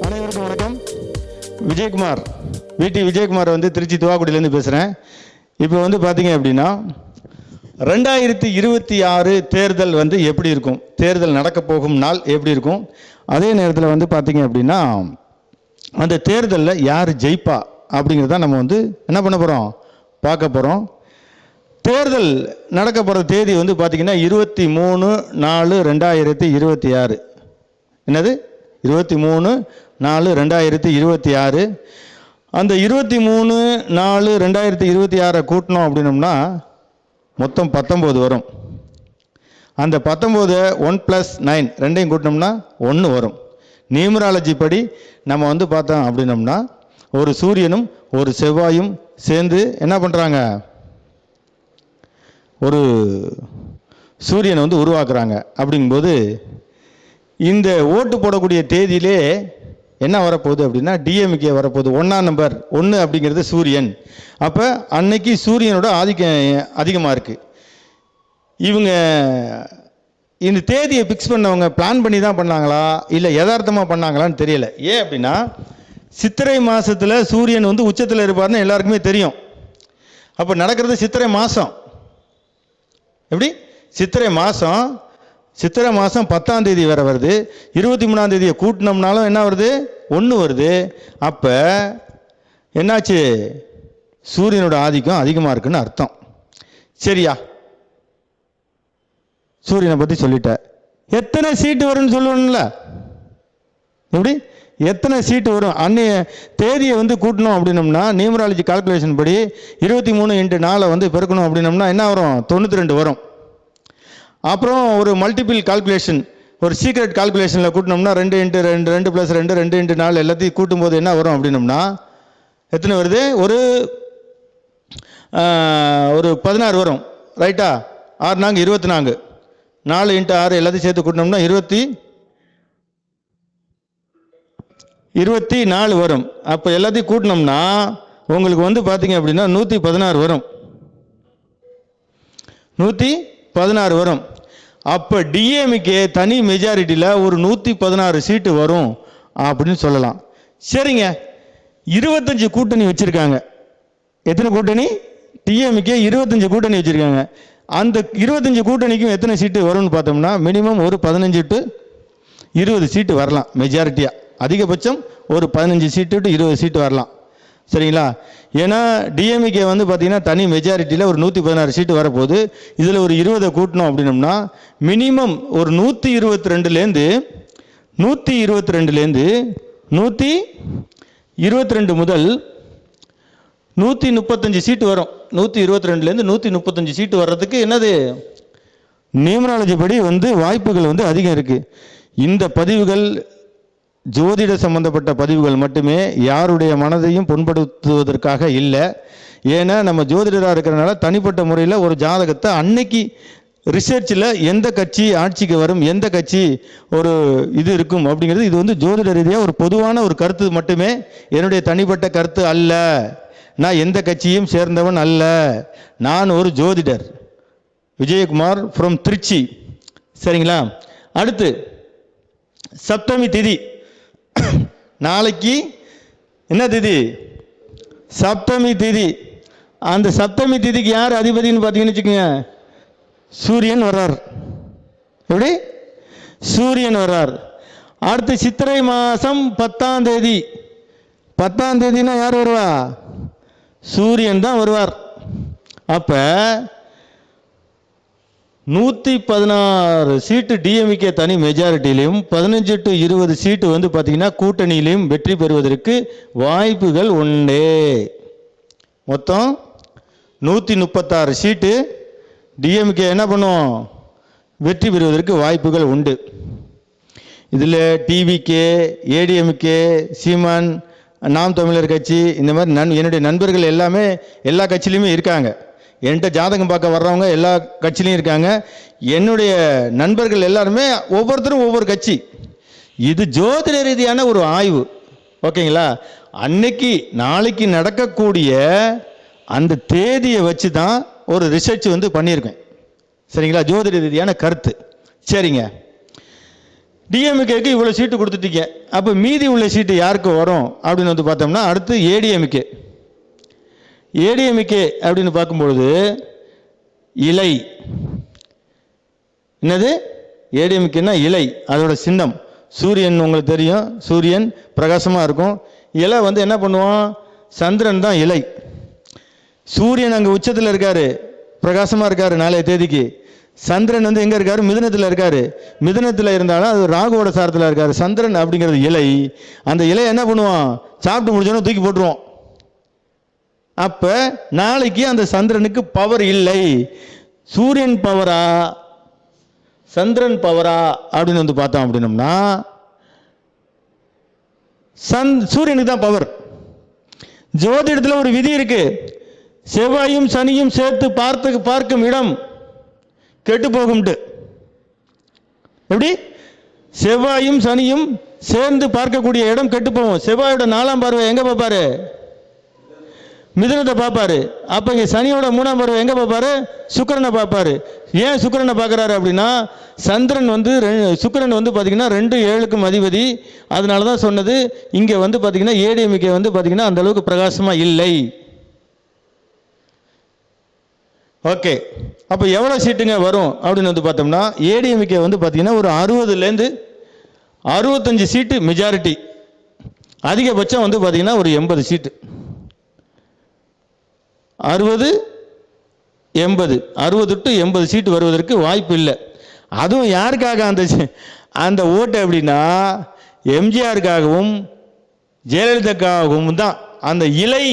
அனைவருக்கும் வணக்கம். விஜயகுமார், விஜயகுமார் திருச்சி துவாக்குடியிலேருந்து பேசுகிறேன். இப்போ பார்த்தீங்க அப்படின்னா 2026 தேர்தல் எப்படி இருக்கும், தேர்தல் நடக்க போகும் நாள் எப்படி இருக்கும், அதே நேரத்தில் பார்த்தீங்க அப்படின்னா அந்த தேர்தலில் யார் ஜெயிப்பா அப்படிங்கிறத நம்ம என்ன பண்ண போகிறோம், பார்க்க போகிறோம். தேர்தல் நடக்க போகிற தேதி பார்த்தீங்கன்னா 23/4/2026. என்னது 23/4/2026. அந்த 23/4/2026 கூட்டணும் அப்படின்னோம்னா மொத்தம் 19 வரும். அந்த 19 1+9 ரெண்டையும் கூட்டினோம்னா 1 வரும். நியூமராலஜி படி நம்ம பார்த்தோம் அப்படின்னோம்னா ஒரு சூரியனும் ஒரு செவ்வாயும் சேர்ந்து என்ன பண்ணுறாங்க, ஒரு சூரியனை உருவாக்குறாங்க. அப்படிங்கும்போது இந்த ஓட்டு போடக்கூடிய தேதியிலே என்ன வரப்போகுது அப்படின்னா டிஎம்கே வரப்போகுது. 1ஆம் நம்பர் 1 அப்படிங்கிறது சூரியன். அப்போ அன்னைக்கு சூரியனோட ஆதிக்கம் அதிகமாக இருக்குது. இவங்க இந்த தேதியை ஃபிக்ஸ் பண்ணவங்க பிளான் பண்ணி தான் பண்ணாங்களா இல்லை யதார்த்தமாக பண்ணாங்களான்னு தெரியல. ஏன் அப்படின்னா சித்திரை மாதத்தில் சூரியன் உச்சத்தில் இருப்பார்னு எல்லாருக்குமே தெரியும். அப்போ நடக்கிறது சித்திரை மாதம். எப்படி சித்திரை மாதம் 10ஆம் தேதி வேறு வருது. 23ஆம் தேதியை கூட்டினோம்னாலும் என்ன வருது, 1 வருது. அப்போ என்னாச்சு, சூரியனோட ஆதிக்கம் அதிகமாக இருக்குன்னு அர்த்தம். சரியா, சூரியனை பற்றி சொல்லிட்டேன். எத்தனை சீட்டு வரும்னு சொல்லணும்ல, எப்படி எத்தனை சீட்டு வரும் அன்னைய தேதியை கூட்டணும் அப்படின்னோம்னா நியூமராலஜி கால்குலேஷன் படி 23 × 4 பெருக்கணும் அப்படின்னோம்னா என்ன வரும், 92 வரும். அப்புறம் ஒரு மல்டிபிள் கால்குலேஷன், ஒரு சீக்ரெட் கால்குலேஷனில் கூட்டினோம்னா 2 × 2 2 + 2 2 × 4 எல்லாத்தையும் கூட்டும்போது என்ன வரும் அப்படின்னோம்னா எத்தனை வருது, ஒரு 16 வரும். ரைட்டா, 6 4 24, 4 × 6 எல்லாத்தையும் சேர்த்து கூட்டினோம்னா 24 வரும். அப்போ எல்லாத்தையும் கூட்டினோம்னா உங்களுக்கு பார்த்தீங்க அப்படின்னா 116 வரும். 116 வரும். அப்போ டிஎம்கே தனி மெஜாரிட்டியில் ஒரு 116 சீட்டு வரும் அப்படின்னு சொல்லலாம். சரிங்க, 25 கூட்டணி வச்சுருக்காங்க. எத்தனை கூட்டணி, டிஎம்கே 25 கூட்டணி வச்சுருக்காங்க. அந்த 25 கூட்டணிக்கும் எத்தனை சீட்டு வரும்னு பார்த்தோம்னா மினிமம் ஒரு 15 to 20 சீட்டு வரலாம் மெஜாரிட்டியாக. அதிகபட்சம் ஒரு 15 சீட்டு to 20 சீட்டு வரலாம். சரிங்களா, ஏன்னா டிஎம்கே பார்த்தீங்கன்னா தனி மெஜாரிட்டியில் ஒரு 116 சீட்டு வரப்போகுது. இதில் ஒரு 20 கூட்டணும் அப்படின்னோம்னா மினிமம் ஒரு 122 முதல் 135 சீட்டு வரும். 122 135 சீட்டு வர்றதுக்கு என்னது நியூமராலஜி படி வாய்ப்புகள் அதிகம் இருக்குது. இந்த பதிவுகள் ஜோதிட சம்பந்தப்பட்ட பதிவுகள் மட்டுமே, யாருடைய மனதையும் புண்படுத்துவதற்காக இல்லை. ஏன்னா நம்ம ஜோதிடராக இருக்கிறனால தனிப்பட்ட முறையில் ஒரு ஜாதகத்தை அன்னைக்கு ரிசர்ச்சில் எந்த கட்சி ஆட்சிக்கு வரும், எந்த கட்சி ஒரு இது இருக்கும் அப்படிங்கிறது இது ஜோதிட ரீதியாக ஒரு பொதுவான ஒரு கருத்து மட்டுமே, என்னுடைய தனிப்பட்ட கருத்து அல்ல. நான் எந்த கட்சியும் சேர்ந்தவன் அல்ல. நான் ஒரு ஜோதிடர், விஜயகுமார் ஃப்ரம் திருச்சி. சரிங்களா, அடுத்து சப்தமி திதி. நாளைக்கு என்ன திதி, சப்தமி திதி. அந்த சப்தமி திதிக்கு யார் அதிபதினு பார்த்தீங்கன்னு வச்சுக்கோங்க, சூரியன் வர்றார். எப்படி, சூரியன் வர்றார். அடுத்து சித்திரை மாதம் 10ஆம் தேதி. 10ஆம் தேதினா யார் வருவா, சூரியன் தான் வருவார். அப்போ 116 சீட்டு டிஎம்கே தனி மெஜாரிட்டியிலையும் 15 to 20 சீட்டு பார்த்தீங்கன்னா கூட்டணியிலையும் வெற்றி பெறுவதற்கு வாய்ப்புகள் உண்டு. மொத்தம் 136 சீட்டு டிஎம்கே என்ன பண்ணுவோம், வெற்றி பெறுவதற்கு வாய்ப்புகள் உண்டு. இதில் டிவிகே, ஏடிஎம்கே, சீமான், நாம் தமிழர் கட்சி, இந்த மாதிரி என்னுடைய நண்பர்கள் எல்லாமே எல்லா கட்சியிலையுமே இருக்காங்க. என்கிட்ட ஜாதகம் பார்க்க வர்றவங்க எல்லா கட்சியிலையும் இருக்காங்க. என்னுடைய நண்பர்கள் எல்லாருமே ஒவ்வொருத்தரும் ஒவ்வொரு கட்சி. இது ஜோதிட ரீதியான ஒரு ஆய்வு. ஓகேங்களா, அன்னைக்கு நாளைக்கு நடக்கக்கூடிய அந்த தேதியை வச்சு தான் ஒரு ரிசர்ச் பண்ணியிருக்கேன். சரிங்களா, ஜோதிட ரீதியான கருத்து. சரிங்க, டிஎம்கேக்கு இவ்வளோ சீட்டு கொடுத்துட்டீங்க. அப்போ மீதி உள்ள சீட்டு யாருக்கு வரும் அப்படின்னு வந்து பார்த்தோம்னா அடுத்து ஏடிஎம்கே. ஏடிஎம்கே அப்படின்னு பார்க்கும்பொழுது இலை, என்னது ஏடிஎம்கேன்னா இலை, அதோட சின்னம் சூரியன். உங்களுக்கு தெரியும், சூரியன் பிரகாசமாக இருக்கும். இலை வந்து என்ன பண்ணுவோம், சந்திரன் தான் இலை. சூரியன் அங்கே உச்சத்தில் இருக்காரு, பிரகாசமாக இருக்காரு நாளைய தேதிக்கு. சந்திரன் வந்து எங்கே இருக்காரு, மிதுனத்தில் இருக்காரு. மிதுனத்தில் இருந்தாலும் அது ராகுவோட சாரத்தில் இருக்காரு. சந்திரன் அப்படிங்கிறது இலை. அந்த இலையை என்ன பண்ணுவோம், சாப்பிட்டு முடிச்சோன்னா தூக்கி போட்டுருவோம். அப்போ நாளைக்கு அந்த சந்திரனுக்கு பவர் இல்லை. சூரியன் பவரா சந்திரன் பவரா அப்படின்னு வந்து பார்த்தோம் அப்படின்னோம்னா சூரியனுக்கு தான் பவர். ஜோதிடத்தில் ஒரு விதி இருக்கு, செவ்வாயும் சனியும் சேர்த்து பார்க்கும் இடம் கெட்டு போகும்ட்டு. எப்படி, செவ்வாயும் சனியும் சேர்ந்து பார்க்கக்கூடிய இடம் கெட்டு போகும். செவ்வாயோட 4ஆம் பார்வை எங்க பார்ப்பாரு, மிதுனத்தை பார்ப்பாரு. அப்ப இங்க சனியோட 3ஆம் பார்வை எங்க பார்ப்பாரு, சுக்கிரனை பார்ப்பாரு. ஏன் சுக்கிரனை பார்க்கறாரு அப்படின்னா சந்திரன் வந்து சுக்கிரன் வந்து பார்த்தீங்கன்னா 2-7க்கும் அதிபதி. அதனால தான் சொன்னது இங்க வந்து பார்த்தீங்கன்னா ஏடிஎம்கே வந்து பார்த்தீங்கன்னா அந்த அளவுக்கு பிரகாசமா இல்லை. ஓகே, அப்போ எவ்வளோ சீட்டுங்க வரும் அப்படின்னு வந்து பார்த்தோம்னா ஏடிஎம்கே வந்து பார்த்தீங்கன்னா ஒரு 60லேருந்து 65 சீட்டு மெஜாரிட்டி. அதிகபட்சம் வந்து பார்த்தீங்கன்னா ஒரு 80 சீட்டு. 60 டு 80 சீட்டு வருவதற்கு வாய்ப்பு இல்லை. அதுவும் யாருக்காக அந்த ஓட்டு அப்படின்னா எம்ஜிஆருக்காகவும் ஜெயலலிதாக்காகவும் தான். அந்த இலை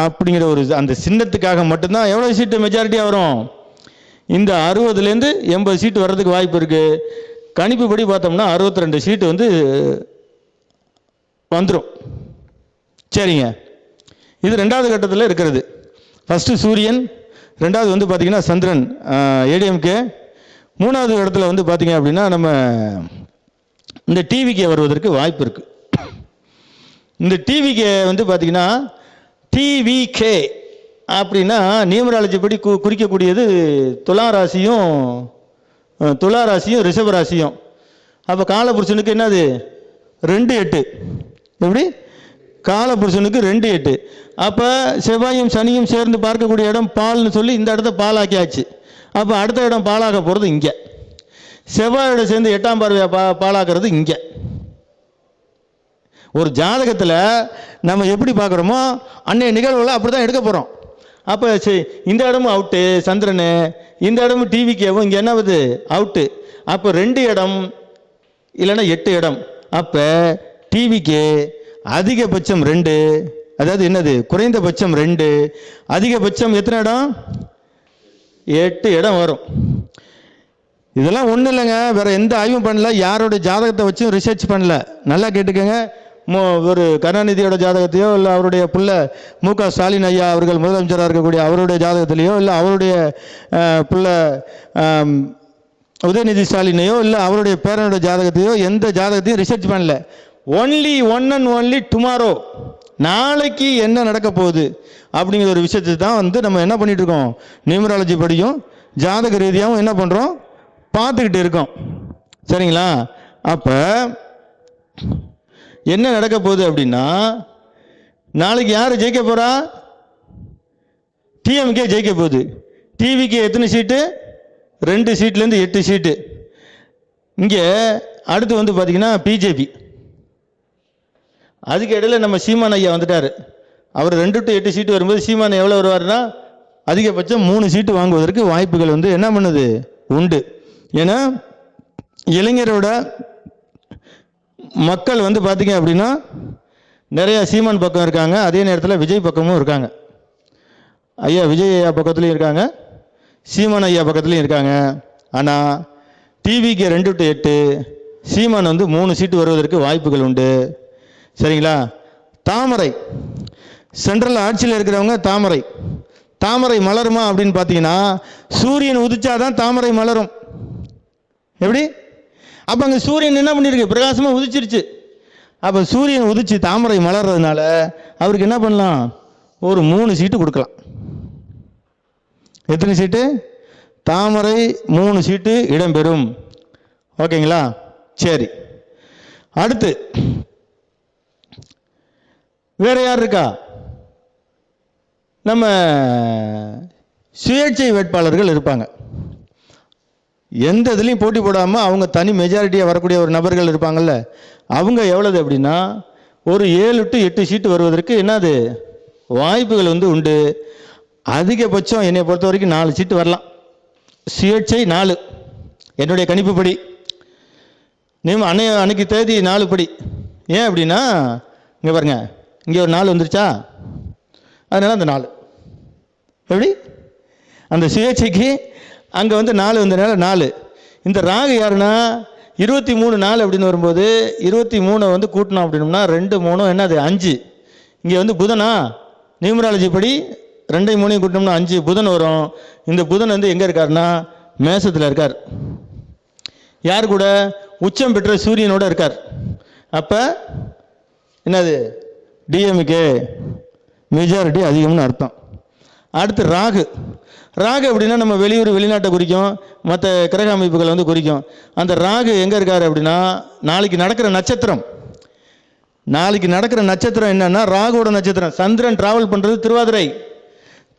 அப்படிங்கிற ஒரு அந்த சின்னத்துக்காக மட்டும்தான் எவ்வளோ சீட்டு மெஜாரிட்டியாக வரும், இந்த 60லேருந்து 80 சீட்டு வர்றதுக்கு வாய்ப்பு இருக்குது. கணிப்புப்படி பார்த்தோம்னா 62 சீட்டு வந்து வந்துடும். சரிங்க, இது 2வது கட்டத்தில் இருக்கிறது. ஃபஸ்ட்டு சூரியன், 2வது வந்து பார்த்திங்கன்னா சந்திரன் ஏடிஎம்கே, 3வது இடத்துல வந்து பார்த்திங்க அப்படின்னா நம்ம இந்த டிவிகே வருவதற்கு வாய்ப்பு இருக்குது. இந்த டிவிகே வந்து பார்த்திங்கன்னா டிவிகே அப்படின்னா நியூமராலஜி படி குறிக்கக்கூடியது துலா ராசியும் ரிஷப ராசியும். அப்போ காலபுருஷனுக்கு என்னது 2-8. எப்படி, காலபுருஷனுக்கு 2-8. அப்போ செவ்வாயும் சனியும் சேர்ந்து பார்க்கக்கூடிய இடம் பால்னு சொல்லி இந்த இடத்த பாலாக்கியாச்சு. அப்போ அடுத்த இடம் பாலாக போகிறது இங்கே. செவ்வாயோட சேர்ந்து 8ஆம் பார்வையை பாலாக்குறது இங்கே. ஒரு ஜாதகத்தில் நம்ம எப்படி பார்க்குறோமோ அன்னைய நிகழ்வுகளை அப்படி தான் எடுக்க போகிறோம். அப்போ இந்த இடமும் அவுட்டு சந்திரனு, இந்த இடமும் டிவிக்கேவும் இங்கே என்ன ஆகுது, அவுட்டு. அப்போ 2 இடம் இல்லைன்னா 8 இடம். அப்போ டிவிக்கே அதிகபட்சம் 2, அதாவது என்னது குறைந்தபட்சம் 2, அதிகபட்சம் எத்தனை இடம், 8 இடம் வரும். இதெல்லாம் ஒன்றும் இல்லைங்க, வேறு எந்த ஆய்வும் பண்ணல, யாரோட ஜாதகத்தை வச்சும் ரிசர்ச் பண்ணல. நல்லா கேட்டுக்கோங்க. ஒரு கருணாநிதியோட ஜாதகத்தையோ இல்லை அவருடைய புள்ள மு.க. ஸ்டாலின் ஐயா அவர்கள் முதலமைச்சராக இருக்கக்கூடிய அவருடைய ஜாதகத்திலேயோ இல்லை அவருடைய புள்ள உதயநிதி ஸ்டாலினையோ இல்லை அவருடைய பேரனோட ஜாதகத்தையோ எந்த ஜாதகத்தையும் ரிசர்ச் பண்ணல. ஒன்லி டுமாரோ, நாளைக்கு என்ன நடக்க போகுது அப்படிங்கிற ஒரு விஷயத்தை தான் வந்து நம்ம என்ன பண்ணிட்டு இருக்கோம், நியூமராலஜி படியும் ஜாதக ரீதியாகவும் என்ன பண்ணுறோம், பார்த்துக்கிட்டு இருக்கோம். சரிங்களா, அப்போ என்ன நடக்க போகுது அப்படின்னா நாளைக்கு யார் ஜெயிக்க போகிறா, டிஎம்கே ஜெயிக்க போகுது. டிவிக்கு எத்தனை சீட்டு, 2 சீட்லேருந்து 8 சீட்டு. இங்கே அடுத்து வந்து பார்த்திங்கன்னா பிஜேபி. அதுக்கு இடையில நம்ம சீமான் ஐயா வந்துட்டார். அவர் 2 to 8 சீட்டு வரும்போது சீமான் எவ்வளோ வருவார்னா அதிகபட்சம் 3 சீட்டு வாங்குவதற்கு வாய்ப்புகள் வந்து என்ன பண்ணுது, உண்டு. ஏன்னா இளைஞரோட மக்கள் வந்து பார்த்திங்க அப்படின்னா நிறையா சீமான் பக்கம் இருக்காங்க, அதே நேரத்தில் விஜய் பக்கமும் இருக்காங்க. ஐயா விஜய் ஐயா பக்கத்துலேயும் இருக்காங்க, சீமான் ஐயா பக்கத்துலேயும் இருக்காங்க. ஆனால் டிவிக்கு 2 to 8, சீமான் வந்து 3 சீட்டு வருவதற்கு வாய்ப்புகள் உண்டு. சரிங்களா, தாமரை சென்ட்ரல் ஆட்சியில் இருக்கிறவங்க தாமரை மலருமா அப்படின்னு பார்த்தீங்கன்னா சூரியன் உதிச்சாதான் தாமரை மலரும். எப்படி, அப்போ அங்கே சூரியன் என்ன பண்ணியிருக்கு, பிரகாசமாக உதிச்சிருச்சு. அப்போ சூரியன் உதிச்சு தாமரை மலர்றதுனால அவருக்கு என்ன பண்ணலாம், ஒரு 3 சீட்டு கொடுக்கலாம். எத்தனை சீட்டு, தாமரை 3 சீட்டு இடம்பெறும். ஓகேங்களா? சரி, அடுத்து வேற யார் இருக்கா? நம்ம சுயேட்சை வேட்பாளர்கள் இருப்பாங்க. எந்த இதுலையும் போட்டி போடாமல் அவங்க தனி மெஜாரிட்டியாக வரக்கூடிய ஒரு நபர்கள் இருப்பாங்கள்ல, அவங்க எவ்வளவு அப்படின்னா ஒரு 7 to 8 சீட்டு வருவதற்கு என்னது வாய்ப்புகள் வந்து உண்டு. அதிகபட்சம் என்னை பொறுத்த வரைக்கும் 4 சீட்டு வரலாம். சுயேட்சை 4, என்னுடைய கணிப்புப்படி. அன்னைக்கு தேதி 4 படி. ஏன் அப்படின்னா இங்கே பாருங்க, இங்கே ஒரு 4 வந்துருச்சா, அதனால அந்த 4 எப்படி அந்த சுயேட்சைக்கு அங்கே வந்து 4 வந்ததுனால 4. இந்த ராகு யாருன்னா 23 4 அப்படின்னு வரும்போது 23 வந்து கூட்டணும் அப்படின்னோம்னா 2 3 என்னது 5. இங்கே வந்து புதனா, நியூமராலஜி படி 2 3 கூட்டினோம்னா 5 புதன் வரும். இந்த புதன் வந்து எங்கே இருக்காருன்னா மேசத்தில் இருக்கார். யார் கூட? உச்சம் பெற்ற சூரியனோட இருக்கார். அப்போ என்னது டிஎம்கே மெஜாரிட்டி அதிகம்னு அர்த்தம். அடுத்து ராகு. ராகு அப்படின்னா நம்ம வெளியூர் வெளிநாட்டை குறிக்கும், மற்ற கிரக அமைப்புகளை வந்து குறிக்கும். அந்த ராகு எங்கே இருக்கார் அப்படின்னா நாளைக்கு நடக்கிற நட்சத்திரம். நாளைக்கு நடக்கிற நட்சத்திரம் என்னன்னா ராகுவோட நட்சத்திரம். சந்திரன் டிராவல் பண்ணுறது திருவாதிரை.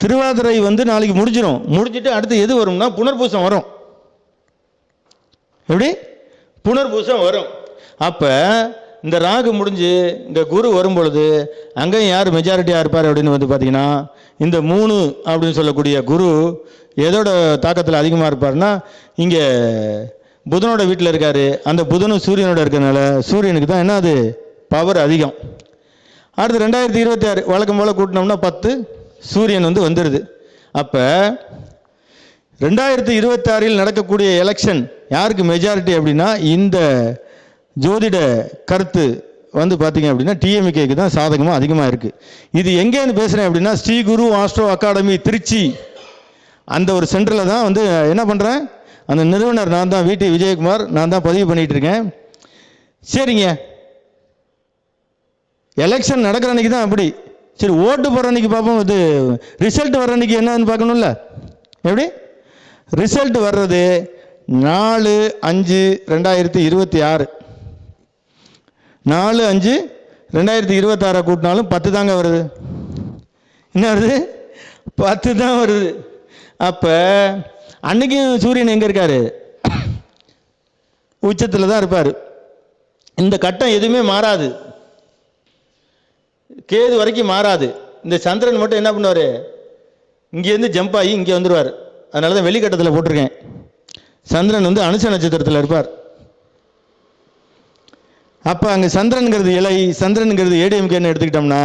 திருவாதிரை வந்து நாளைக்கு முடிஞ்சிடும். முடிஞ்சிட்டு அடுத்து எது வரும்னா புனர்பூசம் வரும். எப்படி புனர்பூசம் வரும். அப்போ இந்த ராகு முடிஞ்சு இந்த குரு வரும் பொழுது அங்கேயும் யார் மெஜாரிட்டியாக இருப்பார் அப்படின்னு வந்து பார்த்தீங்கன்னா இந்த 3 அப்படின்னு சொல்லக்கூடிய குரு எதோட தாக்கத்தில் அதிகமாக இருப்பார்னா இங்கே புதனோட வீட்டில் இருக்கார். அந்த புதனும் சூரியனோட இருக்கிறதுனால சூரியனுக்கு தான் என்ன அது பவர் அதிகம். அடுத்து 2026 வழக்கம் போல் கூட்டினோம்னா 10 சூரியன் வந்து வந்துடுது. அப்போ 2026 நடக்கக்கூடிய எலெக்ஷன் யாருக்கு மெஜாரிட்டி அப்படின்னா இந்த ஜோதிட கருத்து வந்து பார்த்தீங்க அப்படின்னா டிஎம்கேக்கு தான் சாதகமாக அதிகமாக இருக்குது. இது எங்கேன்னு பேசுகிறேன் அப்படின்னா ஸ்ரீ குரு ஆஸ்ட்ரோ அகாடமி திருச்சி அந்த ஒரு சென்டரில் தான் வந்து என்ன பண்ணுறேன். அந்த நிறுவனர் நான் தான், VT விஜயகுமார், நான் தான் பதிவு பண்ணிகிட்டு இருக்கேன். சரிங்க, எலெக்ஷன் நடக்கிற அன்றைக்கி தான் அப்படி. சரி, ஓட்டு போடுற அன்றைக்கி பார்ப்போம். இது ரிசல்ட் வர்ற அன்றைக்கி என்னன்னு பார்க்கணும்ல. எப்படி ரிசல்ட் வர்றது 4/5/2026 4/5/2026 கூட்டினாலும் 10 தாங்க வருது. என்ன வருது? 10 தான் வருது. அப்போ அன்னைக்கும் சூரியன் எங்கே இருக்காரு? உச்சத்தில் தான் இருப்பார். இந்த கட்டம் எதுவுமே மாறாது, கேது வரைக்கும் மாறாது. இந்த சந்திரன் மட்டும் என்ன பண்ணுவார்? இங்கேருந்து ஜம்ப் ஆகி இங்கே வந்துடுவார். அதனால தான் வெளிக்கட்டத்தில் போட்டிருக்கேன். சந்திரன் வந்து அனுச நட்சத்திரத்தில் இருப்பார். அப்போ அங்கே சந்திரனுங்கிறது இலை, சந்திரனுங்கிறது ஏடிஎம்கேன்னு எடுத்துக்கிட்டோம்னா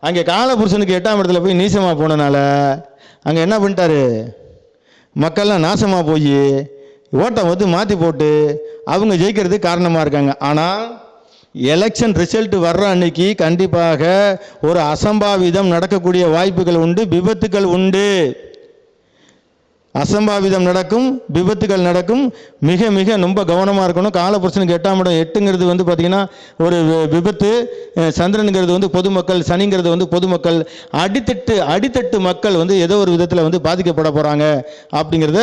அங்கே காலபுருஷனுக்கு 8ஆம் இடத்துல போய் நீசமாக போனனால அங்கே என்ன பண்ணிட்டாரு, மக்கள்லாம் நாசமாக போய் ஓட்டம் வந்து மாற்றி போட்டு அவங்க ஜெயிக்கிறதுக்கு காரணமாக இருக்காங்க. ஆனால் எலெக்ஷன் ரிசல்ட் வர்ற அன்னைக்கு கண்டிப்பாக ஒரு அசம்பாவிதம் நடக்கக்கூடிய வாய்ப்புகள் உண்டு, விபத்துக்கள் உண்டு. அசம்பாவிதம் நடக்கும், விபத்துகள் நடக்கும். மிக மிக ரொம்ப கவனமாக இருக்கணும். காலபுருஷனுக்கு 8ஆம் இடம் 8ங்கிறது வந்து பார்த்திங்கன்னா ஒரு விபத்து. சந்திரனுங்கிறது வந்து பொதுமக்கள், சனிங்கிறது வந்து பொதுமக்கள். அடித்தட்டு மக்கள் வந்து ஏதோ ஒரு விதத்தில் வந்து பாதிக்கப்பட போகிறாங்க அப்படிங்கிறத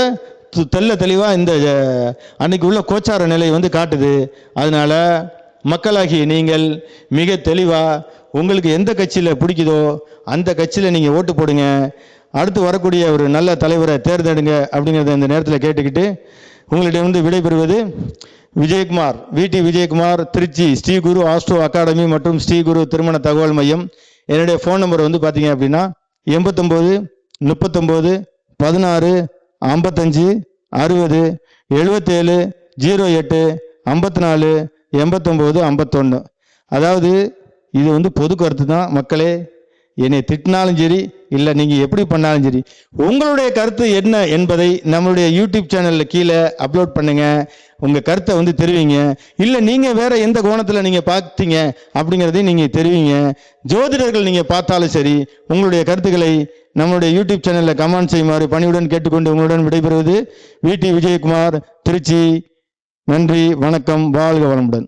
தெளிவாக இந்த அன்னைக்கு உள்ள கோச்சார நிலை வந்து காட்டுது. அதனால் மக்களாகிய நீங்கள் மிக தெளிவாக உங்களுக்கு எந்த கட்சியில் பிடிக்குதோ அந்த கட்சியில் நீங்கள் ஓட்டு போடுங்க. அடுத்து வரக்கூடிய ஒரு நல்ல தலைவரை தேர்ந்தெடுங்க அப்படிங்கிறத இந்த நேரத்தில் கேட்டுக்கிட்டு உங்களிடம் வந்து விடைபெறுவது விஜயகுமார், VT விஜயகுமார், திருச்சி ஸ்ரீ குரு ஆஸ்ட்ரோ அகாடமி மற்றும் ஸ்ரீ குரு திருமண தகவல் மையம். என்னுடைய ஃபோன் நம்பர் வந்து பார்த்தீங்க அப்படின்னா 89 39 16 55 60 77 08 54 89 51. அதாவது இது வந்து பொது கருத்து தான் மக்களே. என்னை திட்டினாலும் சரி, இல்லை நீங்கள் எப்படி பண்ணாலும் சரி, உங்களுடைய கருத்து என்ன என்பதை நம்மளுடைய யூடியூப் சேனலில் கீழே அப்லோட் பண்ணுங்கள். உங்கள் கருத்தை வந்து தெரிவிங்க. இல்லை நீங்கள் வேறு எந்த கோணத்தில் நீங்கள் பார்த்தீங்க அப்படிங்கிறதையும் நீங்கள் தெரிவிங்க. ஜோதிடர்கள் நீங்கள் பார்த்தாலும் சரி, உங்களுடைய கருத்துக்களை நம்மளுடைய யூடியூப் சேனலில் கமெண்ட் செய்யுமாறு பணியுடன் கேட்டுக்கொண்டு உங்களுடன் விடைபெறுவது VT விஜயகுமார், திருச்சி. நன்றி, வணக்கம், வாழ்க வளமுடன்.